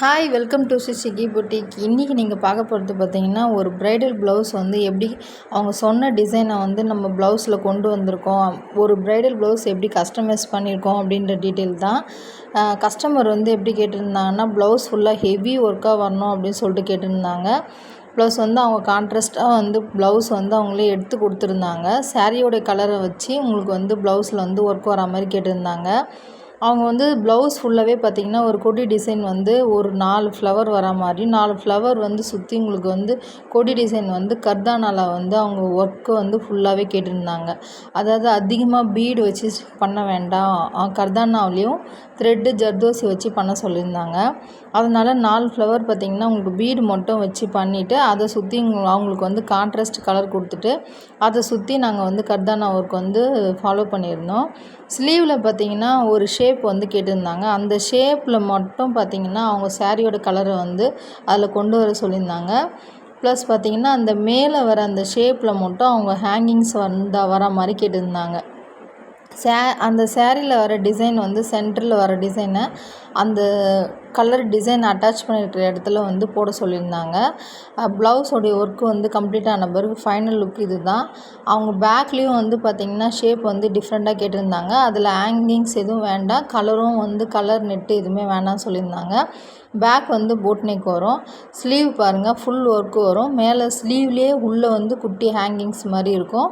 Hi welcome to Chiki boutique. இன்றைக்கி நீங்கள் பார்க்க போகிறது பார்த்தீங்கன்னா ஒரு ப்ரைடல் ப்ளவுஸ் வந்து எப்படி அவங்க சொன்ன டிசைனை வந்து நம்ம ப்ளவுஸில் கொண்டு வந்திருக்கோம், ஒரு ப்ரைடல் ப்ளவுஸ் எப்படி கஸ்டமைஸ் பண்ணியிருக்கோம் அப்படின்ற டீட்டெயில் தான். கஸ்டமர் வந்து எப்படி கேட்டிருந்தாங்கன்னா ப்ளவுஸ் ஃபுல்லாக ஹெவி ஒர்க்காக வரணும் அப்படின்னு சொல்லிட்டு கேட்டிருந்தாங்க. ப்ளஸ் வந்து அவங்க கான்ட்ராஸ்ட்டாக வந்து ப்ளவுஸ் வந்து அவங்களே எடுத்து கொடுத்துருந்தாங்க. சாரியோடைய கலரை வச்சு உங்களுக்கு வந்து ப்ளவுஸில் வந்து ஒர்க் வர மாதிரி கேட்டிருந்தாங்க. அவங்க வந்து ப்ளவுஸ் ஃபுல்லாகவே பார்த்திங்கன்னா ஒரு கொடி டிசைன் வந்து ஒரு 4 ஃப்ளவர் வர மாதிரி 4 ஃப்ளவர் வந்து சுற்றி உங்களுக்கு வந்து கொடி டிசைன் வந்து கர்தானால வந்து அவங்க ஒர்க்கு வந்து ஃபுல்லாகவே கேட்டிருந்தாங்க. அதாவது அதிகமாக பீடு வச்சு பண்ண வேண்டாம், கர்தானாவிலையும் த்ரெட்டு ஜர்தோசி வச்சு பண்ண சொல்லியிருந்தாங்க. அதனால் 4 ஃப்ளவர் பார்த்திங்கன்னா உங்களுக்கு பீடு மட்டும் வச்சு பண்ணிவிட்டு அதை சுற்றி அவங்களுக்கு வந்து கான்ட்ராஸ்ட் கலர் கொடுத்துட்டு அதை சுற்றி நாங்கள் வந்து கர்தானா ஒர்க் வந்து ஃபாலோ பண்ணியிருந்தோம். ஸ்லீவில் பார்த்திங்கன்னா ஒரு ஷேப் வந்து கேட்டிருந்தாங்க. அந்த ஷேப்பில் மட்டும் பார்த்திங்கன்னா அவங்க சாரியோட கலரை வந்து அதில் கொண்டு வர சொல்லியிருந்தாங்க. ப்ளஸ் பார்த்திங்கன்னா அந்த மேலே வர அந்த ஷேப்பில் மட்டும் அவங்க ஹேங்கிங்ஸ் வர மாதிரி கேட்டிருந்தாங்க. அந்த சேரீயில் வர டிசைன் வந்து சென்டரில் வர டிசைனை அந்த கலர் டிசைன் அட்டாச் பண்ணியிருக்கிற இடத்துல வந்து போட சொல்லியிருந்தாங்க. ப்ளவுஸோடைய ஒர்க்கு வந்து கம்ப்ளீட் ஆன பிறகு ஃபைனல் லுக் இது தான். அவங்க பேக்லேயும் வந்து பார்த்திங்கன்னா ஷேப் வந்து டிஃப்ரெண்ட்டாக கேட்டிருந்தாங்க. அதில் ஹேங்கிங்ஸ் எதுவும் வேண்டாம், கலரும் வந்து கலர் நெட்டு எதுவுமே வேணாம்னு சொல்லியிருந்தாங்க. பேக் வந்து போட் நெக் வரும். ஸ்லீவ் பாருங்கள் ஃபுல் ஒர்க்கு வரும். மேலே ஸ்லீவ்லேயே உள்ளே வந்து குட்டி ஹேங்கிங்ஸ் மாதிரி இருக்கும்.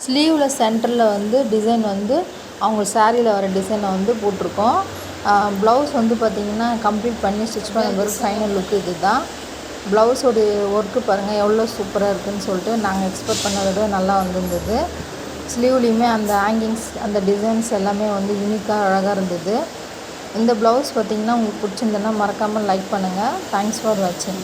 ஸ்லீவில் சென்டரில் வந்து டிசைன் வந்து அவங்க சாரியில் வர டிசைனை வந்து போட்டிருக்கோம். ப்ளவுஸ் வந்து பார்த்திங்கன்னா கம்ப்ளீட் பண்ணி ஸ்டிச் பண்ண பிறகு ஃபைனல் லுக்கு இது தான். ப்ளவுஸோடைய ஒர்க்கு பாருங்கள் எவ்வளோ சூப்பராக இருக்குதுன்னு சொல்லிட்டு நாங்கள் எக்ஸ்பெக்ட் பண்ணதை விட நல்லா வந்திருந்தது. ஸ்லீவ்லேயுமே அந்த ஹேங்கிங்ஸ் அந்த டிசைன்ஸ் எல்லாமே வந்து யூனிக்காக அழகாக இருந்தது. இந்த ப்ளவுஸ் பார்த்திங்கன்னா உங்களுக்கு பிடிச்சிருந்ததுன்னா மறக்காமல் லைக் பண்ணுங்கள். தேங்க்ஸ் ஃபார் வாட்சிங்.